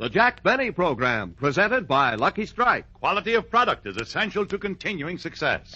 The Jack Benny Program, presented by Lucky Strike. Quality of product is essential to continuing success.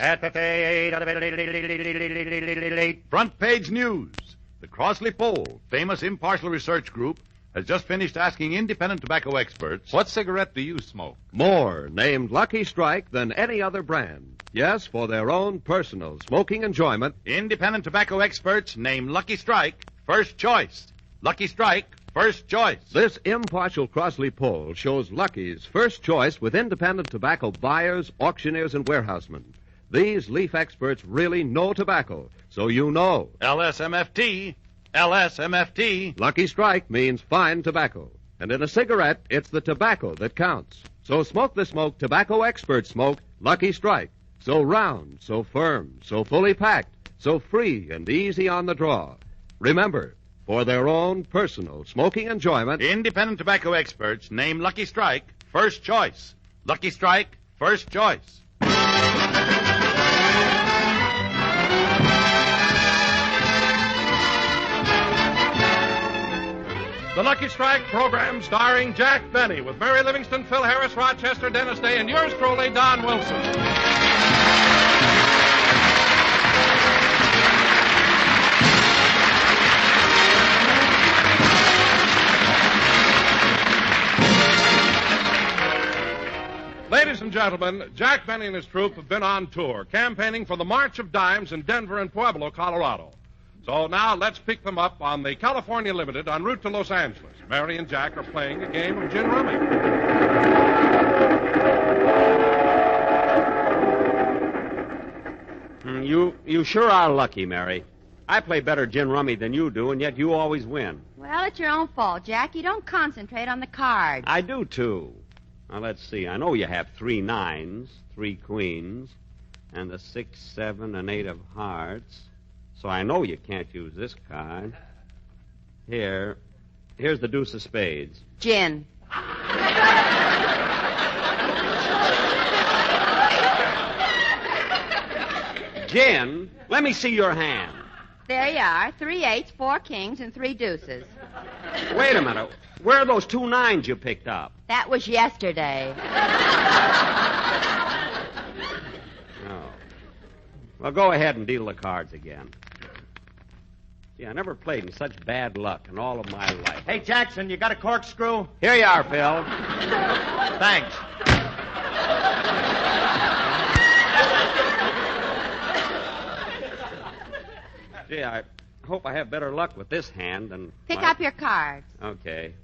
Front page news. The Crossley Poll, famous impartial research group, has just finished asking independent tobacco experts, what cigarette do you smoke? More named Lucky Strike than any other brand. Yes, for their own personal smoking enjoyment. Independent tobacco experts name Lucky Strike first choice. Lucky Strike, first choice. This impartial Crossley poll shows Lucky's first choice with independent tobacco buyers, auctioneers, and warehousemen. These leaf experts really know tobacco, so you know. LSMFT, LSMFT. Lucky Strike means fine tobacco. And in a cigarette, it's the tobacco that counts. So smoke the smoke tobacco experts smoke Lucky Strike. So round, so firm, so fully packed, so free and easy on the draw. Remember, for their own personal smoking enjoyment, independent tobacco experts name Lucky Strike first choice. Lucky Strike, first choice. The Lucky Strike program starring Jack Benny with Mary Livingston, Phil Harris, Rochester, Dennis Day, and yours truly, Don Wilson. Ladies and gentlemen, Jack Benny and his troupe have been on tour, campaigning for the March of Dimes in Denver and Pueblo, Colorado. So now let's pick them up on the California Limited en route to Los Angeles. Mary and Jack are playing a game of gin rummy. You sure are lucky, Mary. I play better gin rummy than you do, and yet you always win. Well, it's your own fault, Jack. You don't concentrate on the cards. I do, too. Now, let's see. I know you have 3 nines, 3 queens, and the 6, 7, and 8 of hearts. So I know you can't use this card. Here's the deuce of spades. Gin. Gin? Let me see your hand. There you are. 3 eights, 4 kings, and 3 deuces. Wait a minute. Where are those 2 nines you picked up? That was yesterday. Oh. Well, go ahead and deal the cards again. See, I never played in such bad luck in all of my life. Hey, Jackson, you got a corkscrew? Here you are, Phil. Thanks. Gee, I hope I have better luck with this hand than... Pick up your cards. Okay.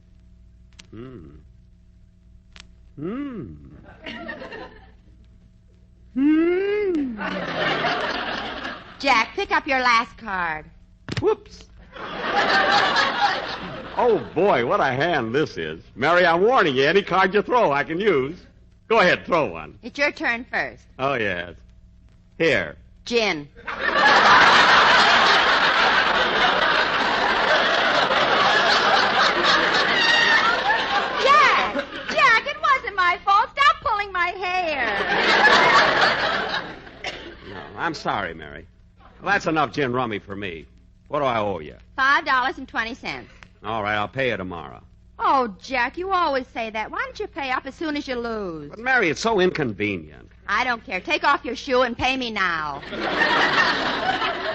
Jack, pick up your last card. Whoops. Oh, boy, what a hand this is. Mary, I'm warning you. Any card you throw, I can use. Go ahead, throw one. It's your turn first. Oh, yes. Here. Gin. Jack, it wasn't my fault. Stop pulling my hair. No, I'm sorry, Mary. Well, that's enough gin rummy for me. What do I owe you? $5.20. All right, I'll pay you tomorrow. Oh, Jack, you always say that. Why don't you pay up as soon as you lose? But, Mary, it's so inconvenient. I don't care. Take off your shoe and pay me now.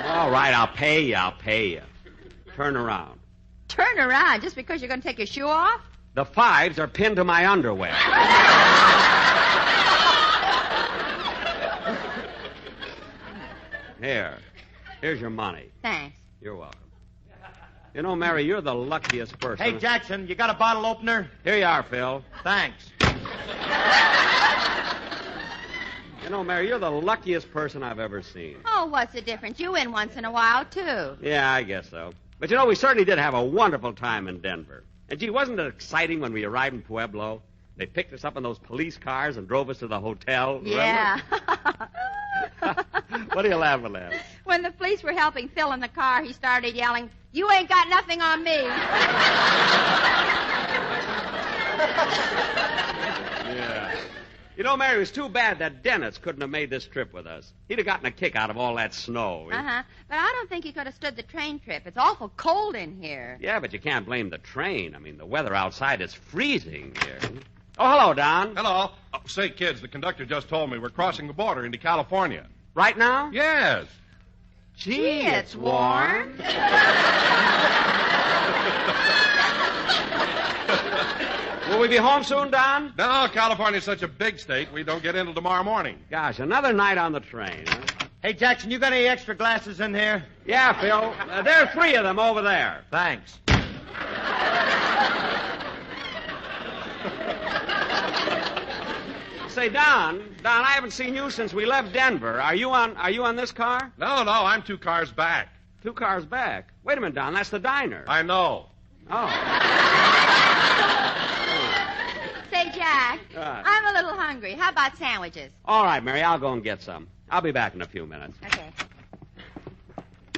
All right, I'll pay you. Turn around. Turn around just because you're going to take your shoe off? The 5s are pinned to my underwear. Here's your money. Thanks. You're welcome. You know, Mary, you're the luckiest person. Hey, Jackson, you got a bottle opener? Here you are, Phil. Thanks. You know, Mary, you're the luckiest person I've ever seen. Oh, what's the difference? You win once in a while, too. Yeah, I guess so. But, you know, we certainly did have a wonderful time in Denver. And, gee, wasn't it exciting when we arrived in Pueblo? They picked us up in those police cars and drove us to the hotel. Yeah. What are you laughing at? When the police were helping Phil in the car, he started yelling, "You ain't got nothing on me." Yeah. You know, Mary, it was too bad that Dennis couldn't have made this trip with us. He'd have gotten a kick out of all that snow. Uh-huh. But I don't think he could have stood the train trip. It's awful cold in here. Yeah, but you can't blame the train. I mean, the weather outside is freezing here. Oh, hello, Don. Hello. Oh, say, kids, the conductor just told me we're crossing the border into California. Right now? Yes. Gee, it's warm. Will we be home soon, Don? No, California's such a big state, we don't get in till tomorrow morning. Gosh, another night on the train, huh? Hey, Jackson, you got any extra glasses in here? Yeah, Phil. There are 3 of them over there. Thanks. Say, Don, I haven't seen you since we left Denver. Are you on this car? No, I'm 2 cars back. 2 cars back. Wait a minute, Don. That's the diner. I know. Oh. Say, Jack, What? I'm a little hungry. How about sandwiches? All right, Mary. I'll go and get some. I'll be back in a few minutes. Okay.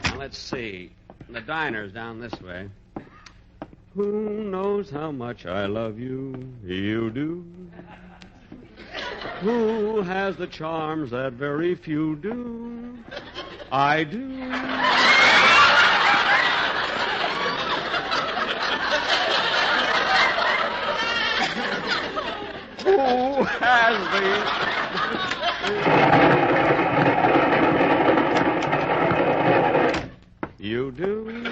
Now, let's see. The diner's down this way. Who knows how much I love you? You do. Who has the charms that very few do? I do. Who has the... You do.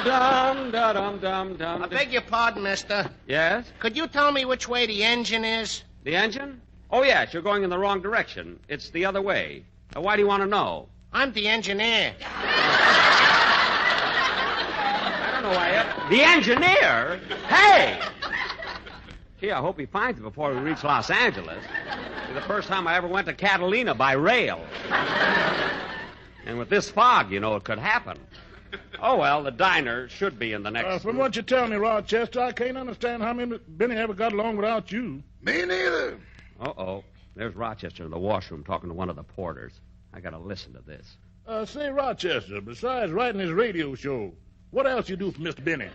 Dum da dum dum dum. I beg your pardon, mister. Yes? Could you tell me which way the engine is? The engine? Oh, yes, you're going in the wrong direction. It's the other way. Why do you want to know? I'm the engineer. I don't know why. The engineer? Hey! Gee, I hope he finds it before we reach Los Angeles. It's the first time I ever went to Catalina by rail. And with this fog, you know, it could happen. Oh, well, the diner should be in the next... From what you tell me, Rochester, I can't understand how Benny ever got along without you. Me neither. Uh-oh. There's Rochester in the washroom talking to one of the porters. I gotta listen to this. Say, Rochester, besides writing his radio show, what else you do for Mr. Benny?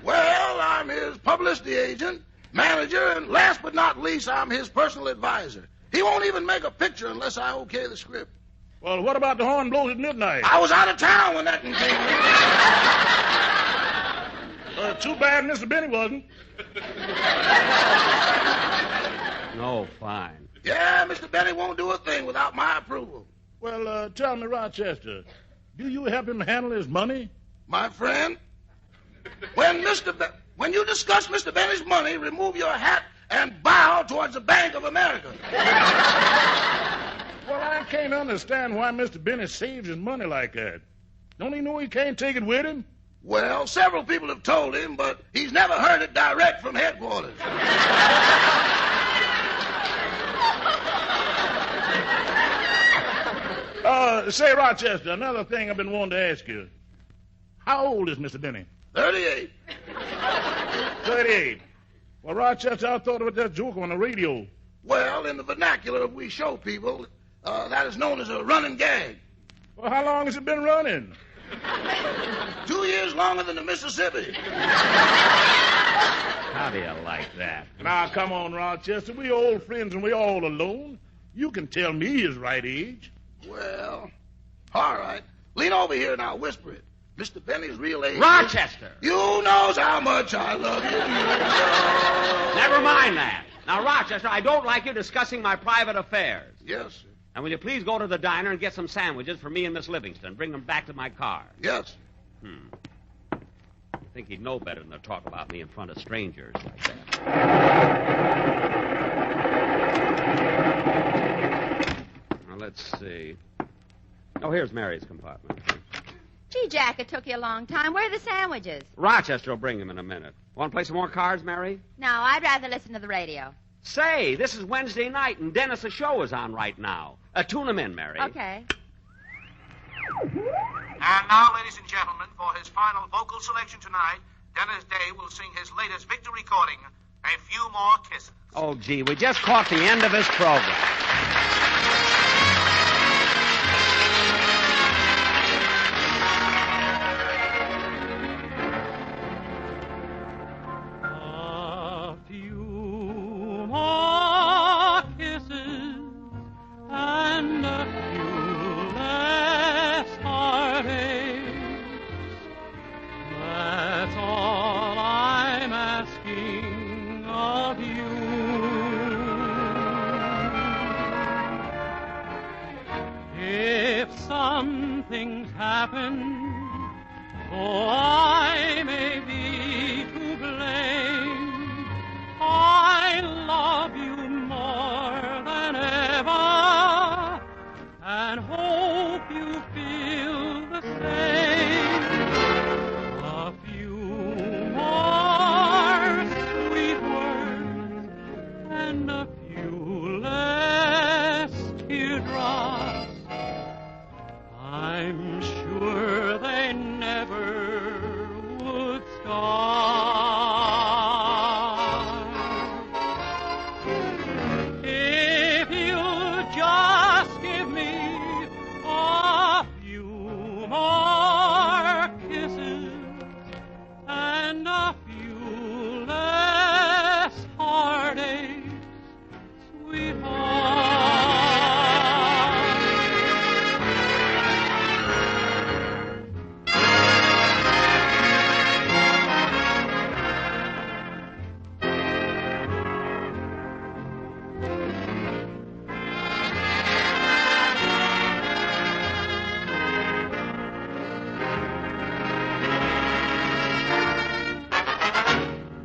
Well, I'm his publicity agent, manager, and last but not least, I'm his personal advisor. He won't even make a picture unless I okay the script. Well, what about the horn blows at midnight? I was out of town when that one came in. Too bad Mr. Benny wasn't. No, fine. Yeah, Mr. Benny won't do a thing without my approval. Well, tell me, Rochester, do you help him handle his money? My friend, when you discuss Mr. Benny's money, remove your hat and bow towards the Bank of America. Well, I can't understand why Mr. Benny saves his money like that. Don't he know he can't take it with him? Well, several people have told him, but he's never heard it direct from headquarters. Say, Rochester, another thing I've been wanting to ask you. How old is Mr. Benny? 38. 38. Well, Rochester, I thought about that joke on the radio. Well, in the vernacular of we show people, that is known as a running gag. Well, how long has it been running? 2 years longer than the Mississippi. How do you like that? Now, come on, Rochester. We old friends and we all alone. You can tell me his right age. Well, all right. Lean over here and I'll whisper it. Mr. Benny's real age... Rochester! You knows how much I love you. Never mind that. Now, Rochester, I don't like you discussing my private affairs. Yes, sir. And will you please go to the diner and get some sandwiches for me and Miss Livingston? Bring them back to my car. Yes, sir. I think he'd know better than to talk about me in front of strangers like that. Now, let's see. Oh, here's Mary's compartment. Gee, Jack, it took you a long time. Where are the sandwiches? Rochester will bring them in a minute. Want to play some more cards, Mary? No, I'd rather listen to the radio. Say, this is Wednesday night, and Dennis' show is on right now. Tune him in, Mary. Okay. And now, ladies and gentlemen, for his final vocal selection tonight, Dennis Day will sing his latest victory recording, A Few More Kisses. Oh, gee, we just caught the end of his program. A few happened, though I may be to blame, I love you more than ever, and hope you feel the same. A few more sweet words and a few less teardrops, I'm sure they never would start. If you just give me a few more kisses and a few less heartaches, sweetheart.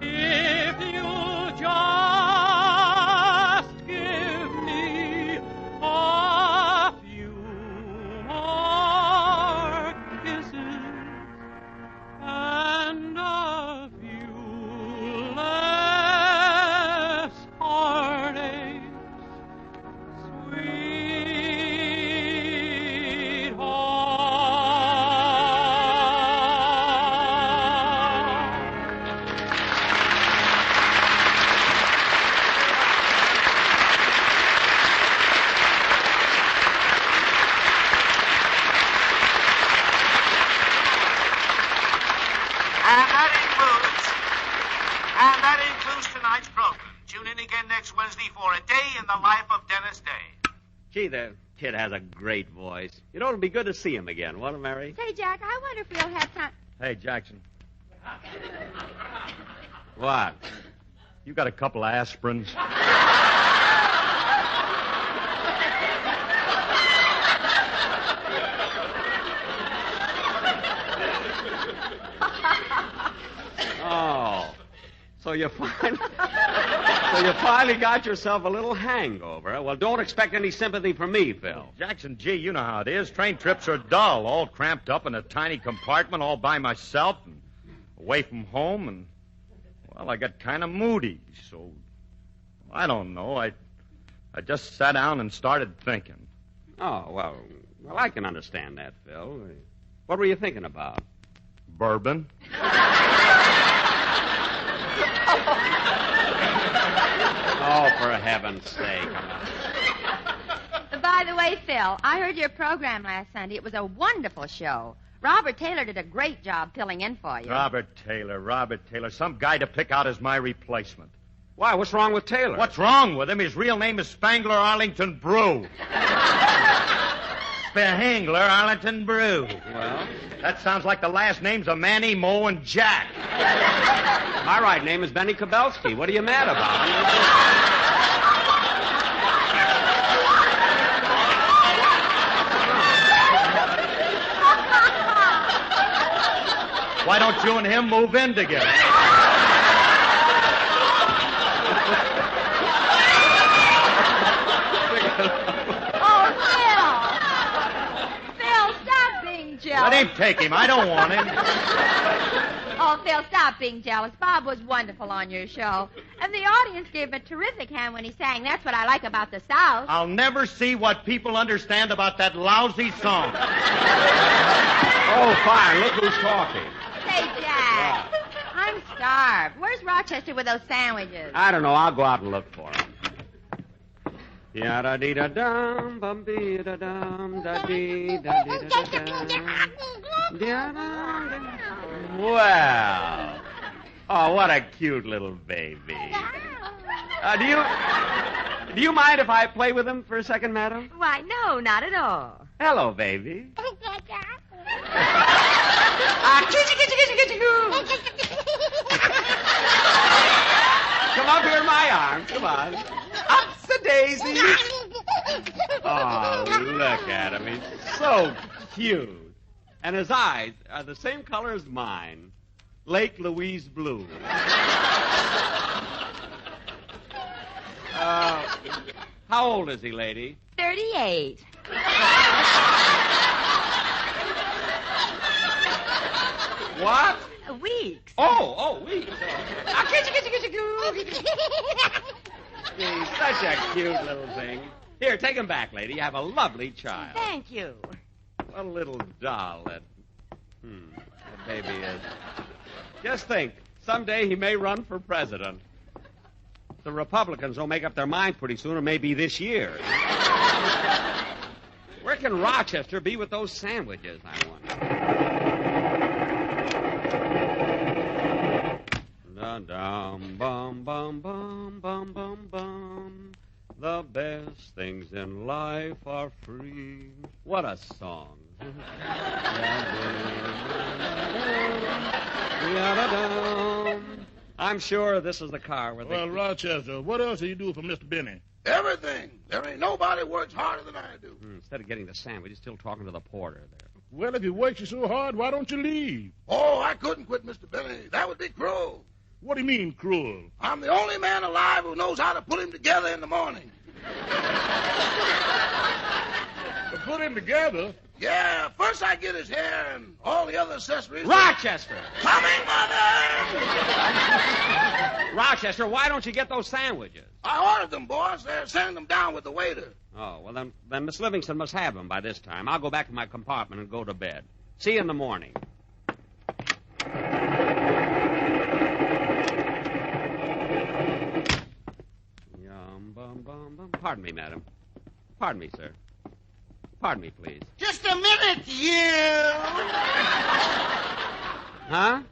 If you just give me a few more kisses and a few less heartaches, sweetheart. And that includes tonight's program. Tune in again next Wednesday for A Day in the Life of Dennis Day. Gee, the kid has a great voice. You know, it'll be good to see him again, won't it, Mary? Say, Jack, I wonder if we'll have time. Hey, Jackson, What? you got a couple of aspirins? Oh. So you finally got yourself a little hangover. Well, don't expect any sympathy from me, Phil. Jackson, gee, you know how it is. Train trips are dull, all cramped up in a tiny compartment all by myself and away from home. And, well, I got kind of moody. So, I don't know. I just sat down and started thinking. Oh, well, I can understand that, Phil. What were you thinking about? Bourbon. Oh, for heaven's sake. By the way, Phil, I heard your program last Sunday. It was a wonderful show. Robert Taylor did a great job filling in for you. Robert Taylor. Some guy to pick out as my replacement. Why, what's wrong with Taylor? What's wrong with him? His real name is Spangler Arlington Brew. Spangler Arlington Brew. Well? That sounds like the last names of Manny, Mo, and Jack. My right name is Benny Kabelski. What are you mad about? Why don't you and him move in together? Jealous. Let him take him. I don't want him. Oh, Phil, stop being jealous. Bob was wonderful on your show. And the audience gave him a terrific hand when he sang. That's what I like about the South. I'll never see what people understand about that lousy song. Oh, fine. Look who's talking. Say, Jack, I'm starved. Where's Rochester with those sandwiches? I don't know. I'll go out and look for him. Ya-da-dee-da-dum, bum-dee-da-dum, da-dee-da-dee-da-dum. Well. Oh, what a cute little baby. Do you mind if I play with him for a second, madam? Why, no, not at all. Hello, baby. Come up here in my arms. Come on. Upsy-daisy. Oh, look at him. He's so cute. And his eyes are the same color as mine. Lake Louise blue. How old is he, lady? 38. What? Weeks. Oh, weeks. He's such a cute little thing. Here, take him back, lady. You have a lovely child. Thank you. What a little doll that baby is. Just think, someday he may run for president. The Republicans will make up their minds pretty soon. It may be this year. Where can Rochester be with those sandwiches, I wonder? Dum bum bum bum bum bum bum. The best things in life are free. What a song. I'm sure this is the car where they... Well, Rochester, what else do you do for Mr. Benny? Everything. There ain't nobody works harder than I do. Instead of getting the sandwich, he's still talking to the porter there. Well, if he works you so hard, why don't you leave? Oh, I couldn't quit, Mr. Benny. That would be cruel. What do you mean, cruel? I'm the only man alive who knows how to put him together in the morning. To put him together? Yeah, first I get his hair and all the other accessories. Rochester! Coming, Mother! Rochester, why don't you get those sandwiches? I ordered them, boss. They're sending them down with the waiter. Oh, well, then Miss Livingston must have them by this time. I'll go back to my compartment and go to bed. See you in the morning. Yum, bum, bum, bum. Pardon me, madam. Pardon me, sir. Pardon me, please. Just a minute, you! Huh?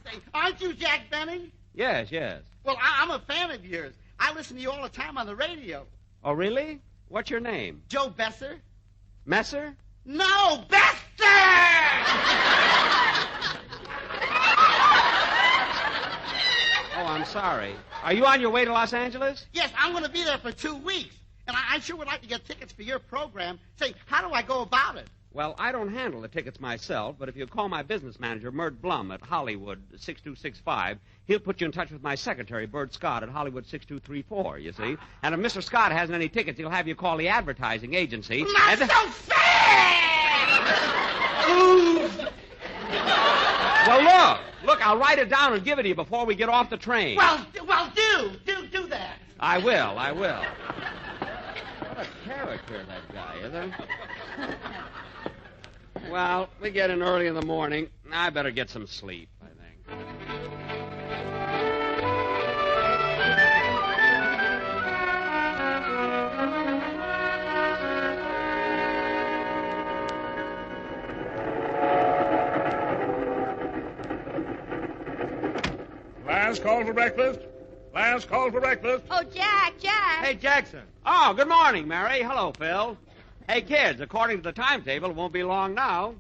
Say, aren't you Jack Benny? Yes, yes. Well, I'm a fan of yours. I listen to you all the time on the radio. Oh, really? What's your name? Joe Besser. Messer? No, Besser! Oh, I'm sorry. Are you on your way to Los Angeles? Yes, I'm going to be there for 2 weeks. And I sure would like to get tickets for your program. Say, how do I go about it? Well, I don't handle the tickets myself, but if you call my business manager, Mert Blum, at Hollywood 6265, he'll put you in touch with my secretary, Bert Scott, at Hollywood 6234, you see. And if Mr. Scott hasn't any tickets, he'll have you call the advertising agency. Not so fast! Well, look, I'll write it down and give it to you before we get off the train. Well, do that. I will. What a character, that guy, isn't he? Well, we get in early in the morning. I better get some sleep, I think. Last call for breakfast. Last call for breakfast. Oh, Jack. Hey, Jackson. Oh, good morning, Mary. Hello, Phil. Hey, kids, according to the timetable, it won't be long now.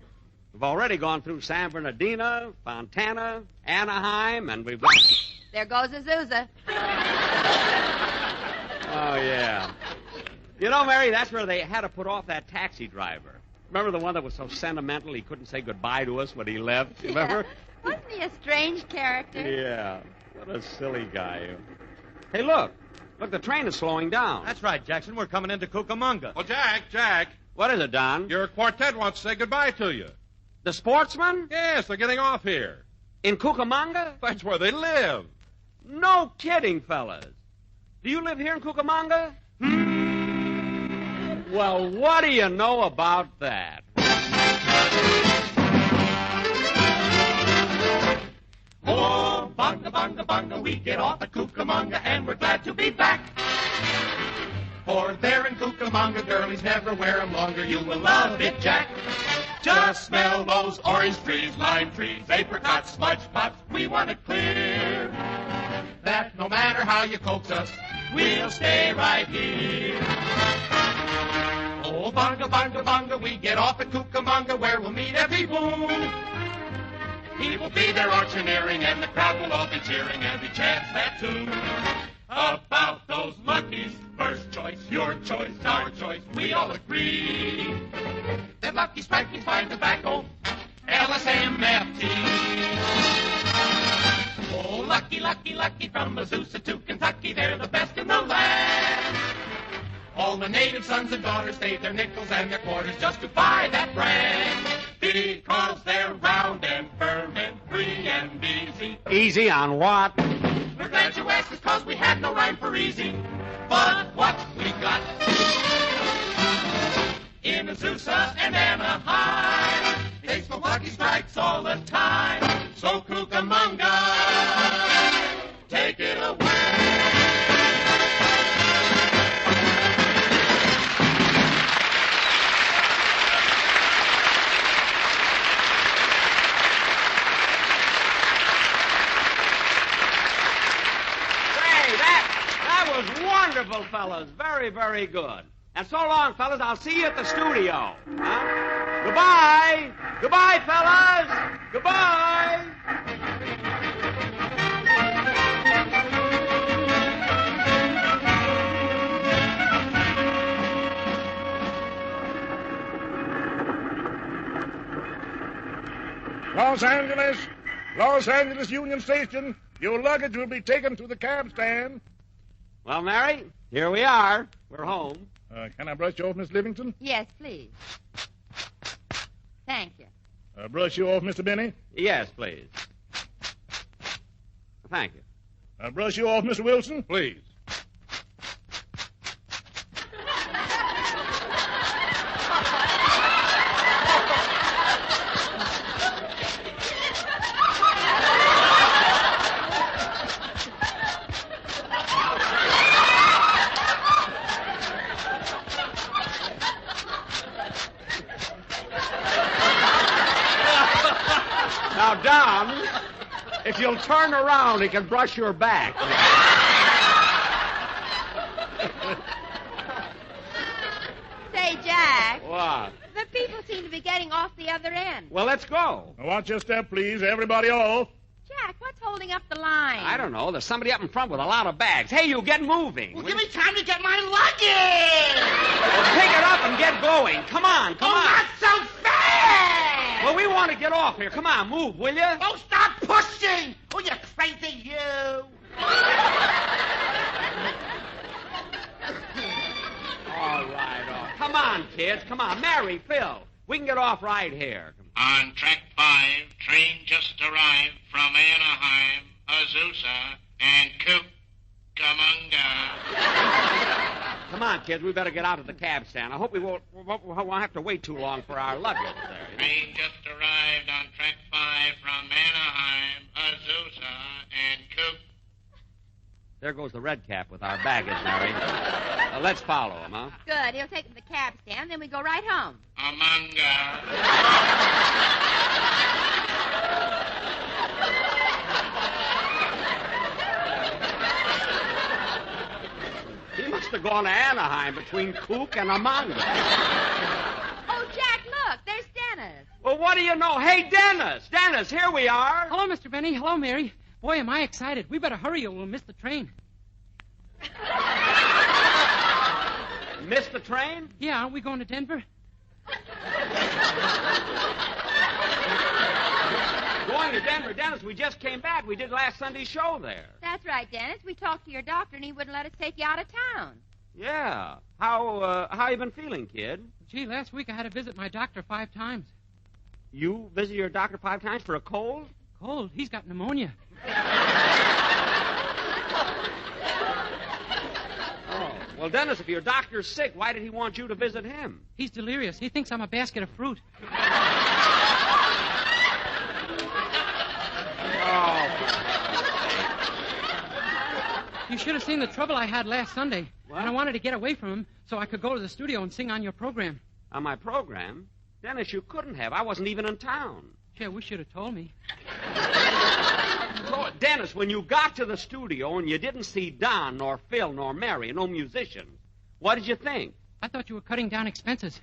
We've already gone through San Bernardino, Fontana, Anaheim, and we've... There goes Azusa. Oh, yeah. You know, Mary, that's where they had to put off that taxi driver. Remember the one that was so sentimental he couldn't say goodbye to us when he left? Remember? Yeah. Wasn't he a strange character? Yeah. What a silly guy. Hey, look. Look, the train is slowing down. That's right, Jackson. We're coming into Cucamonga. Well, Jack. What is it, Don? Your quartet wants to say goodbye to you. The sportsmen? Yes, they're getting off here. In Cucamonga? That's where they live. No kidding, fellas. Do you live here in Cucamonga? Well, what do you know about that? Oh, bunga, bunga, bunga, we get off at Cucamonga, and we're glad to be back. For there in Cucamonga, girlies never wear 'em longer. You will love it, Jack. Just smell those orange trees, lime trees, apricots, smudge pots. We want it clear that no matter how you coax us, we'll stay right here. Oh, bunga, bunga, bunga, we get off at Cucamonga, where we'll meet every boo. He will be there auctioneering, and the crowd will all be cheering as he chants that tune. About those monkeys, first choice, your choice, our choice, we all agree. That lucky strike is fine tobacco, lucky, lucky, lucky. From Azusa to Kentucky, they're the best in the land. All the native sons and daughters save their nickels and their quarters just to buy that brand. Because they're round and firm and free and easy. Easy on what? We're glad you asked us because we had no rhyme for easy. But what we got in Azusa and Anaheim, they smoke Lucky Strikes all the time. So Cucamonga, take it away. That was wonderful, fellas. Very, very good. And so long, fellas. I'll see you at the studio. Huh? Goodbye. Goodbye, fellas. Goodbye. Los Angeles Union Station. Your luggage will be taken to the cab stand. Well, Mary, here we are. We're home. Can I brush you off, Miss Livingston? Yes, please. Thank you. Brush you off, Mr. Benny? Yes, please. Thank you. Brush you off, Mr. Wilson? Please. Now, Don, if you'll turn around, he can brush your back. Say, Jack. What? The people seem to be getting off the other end. Well, let's go. Now, watch your step, please. Everybody off. Jack, what's holding up the line? I don't know. There's somebody up in front with a lot of bags. Hey, you get moving. Well, give me time to get my luggage. Well, pick it up and get going. Come on, come on. Not so fast. Well, we want to get off here. Come on, move, will you? Oh, stop pushing. Oh, you crazy you. All right. Come on, kids. Come on. Mary, Phil, we can get off right here. On track 5, train just arrived from Anaheim, Azusa, and Cucamonga. Come on, kids. We better get out of the cab stand. I hope we won't have to wait too long for our luggage there. Train just arrived on track 5 from Anaheim, Azusa, and There goes the red cap with our baggage, Mary. Let's follow him, huh? Good. He'll take him to the cab stand, then we go right home. He must have gone to Anaheim between Kook and Amanga. Oh, Jack, look. There's Dennis. Well, what do you know? Hey, Dennis! Dennis, here we are. Hello, Mr. Benny. Hello, Mary. Boy, am I excited. We better hurry or we'll miss the train. Miss the train? Yeah, aren't we going to Denver? Going to Denver, Dennis. We just came back. We did last Sunday's show there. That's right, Dennis. We talked to your doctor, and he wouldn't let us take you out of town. Yeah. How you been feeling, kid? Gee, last week I had to visit my doctor 5 times. You visit your doctor 5 times for a cold? Cold? He's got pneumonia. Oh. Well, Dennis, if your doctor's sick, why did he want you to visit him? He's delirious. He thinks I'm a basket of fruit. You should have seen the trouble I had last Sunday. What? And I wanted to get away from him so I could go to the studio and sing on your program. On my program? Dennis, you couldn't have. I wasn't even in town. Gee, I wish you'd have told me. So, Dennis, when you got to the studio and you didn't see Don, nor Phil, nor Mary, no musicians, what did you think? I thought you were cutting down expenses.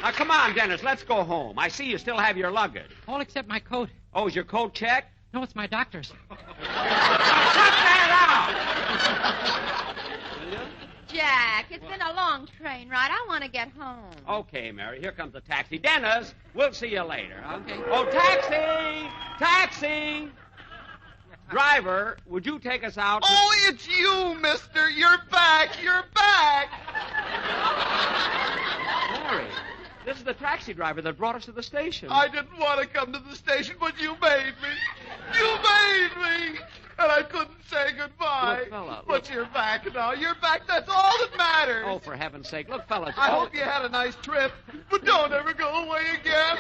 Now, come on, Dennis, let's go home. I see you still have your luggage. All except my coat. Oh, is your coat checked? No, it's my doctor's. Cut that out! It's been a long train ride. I want to get home. Okay, Mary, here comes the taxi. Dennis, we'll see you later. Okay. Oh, taxi! Taxi! Driver, would you take us out? Oh, it's you, mister. You're back. You're back. Mary, this is the taxi driver that brought us to the station. I didn't want to come to the station, but you made me. You made me. And I couldn't say goodbye. Look, fella, look. But you're back now. You're back. That's all that matters. Oh, for heaven's sake. Look, fellas. I hope you had a nice trip, but don't ever go away again.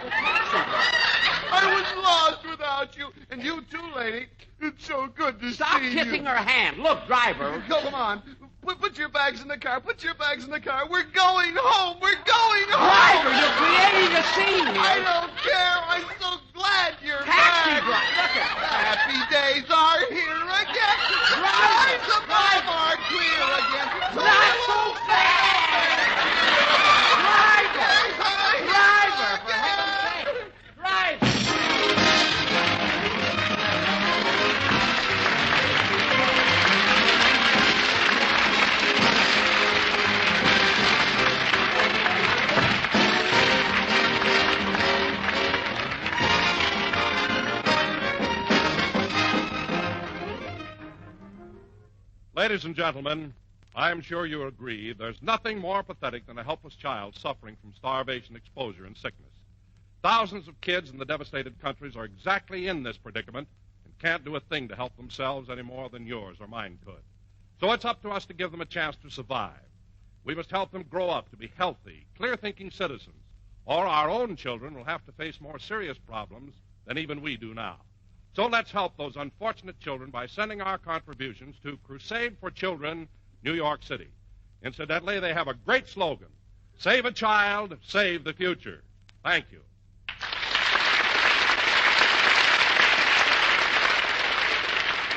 I was lost without you. And you too, lady. It's so good to Stop see you. Stop kissing her hand. Look, driver. Come on. Put your bags in the car. Put your bags in the car. We're going home. We're going home. Driver, you're creating a scene here. I don't care. I'm so glad you're Taxi back. driver. Look at Happy days are here again. Skies above are clear again. Not so fast. Driver. Driver, for heaven's sake. Driver. Ladies and gentlemen, I'm sure you agree there's nothing more pathetic than a helpless child suffering from starvation, exposure, and sickness. Thousands of kids in the devastated countries are exactly in this predicament and can't do a thing to help themselves any more than yours or mine could. So it's up to us to give them a chance to survive. We must help them grow up to be healthy, clear-thinking citizens, or our own children will have to face more serious problems than even we do now. So let's help those unfortunate children by sending our contributions to Crusade for Children, New York City. Incidentally, they have a great slogan, Save a Child, Save the Future. Thank you.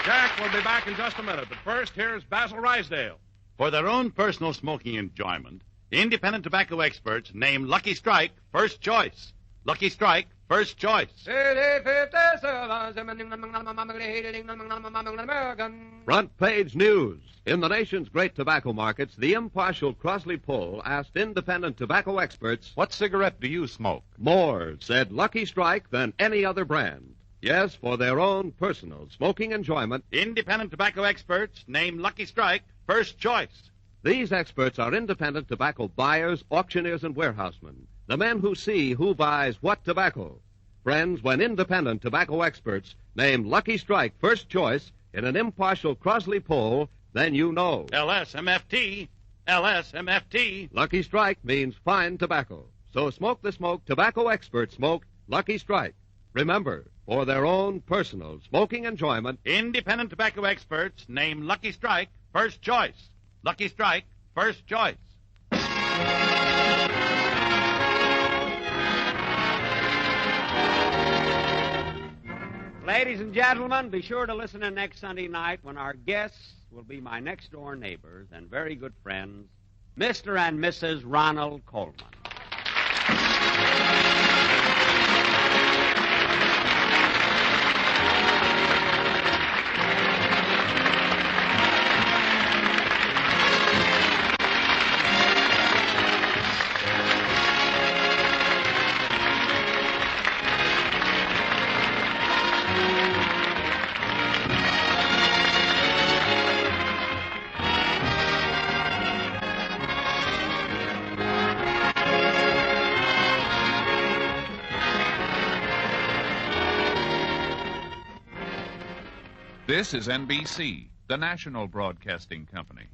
Jack will be back in just a minute, but first, here's Basil Rysdale. For their own personal smoking enjoyment, independent tobacco experts name Lucky Strike first choice. Lucky Strike, first choice. Front page news. In the nation's great tobacco markets, the impartial Crosley poll asked independent tobacco experts, what cigarette do you smoke? More said Lucky Strike than any other brand. Yes, for their own personal smoking enjoyment, independent tobacco experts name Lucky Strike first choice. These experts are independent tobacco buyers, auctioneers, and warehousemen. The men who see who buys what tobacco. Friends, when independent tobacco experts name Lucky Strike first choice in an impartial Crosley poll, then you know. LSMFT. LSMFT. Lucky Strike means fine tobacco. So smoke the smoke tobacco experts smoke Lucky Strike. Remember, for their own personal smoking enjoyment, independent tobacco experts name Lucky Strike first choice. Lucky Strike, first choice. Ladies and gentlemen, be sure to listen in next Sunday night when our guests will be my next-door neighbors and very good friends, Mr. and Mrs. Ronald Coleman. This is NBC, the national broadcasting company.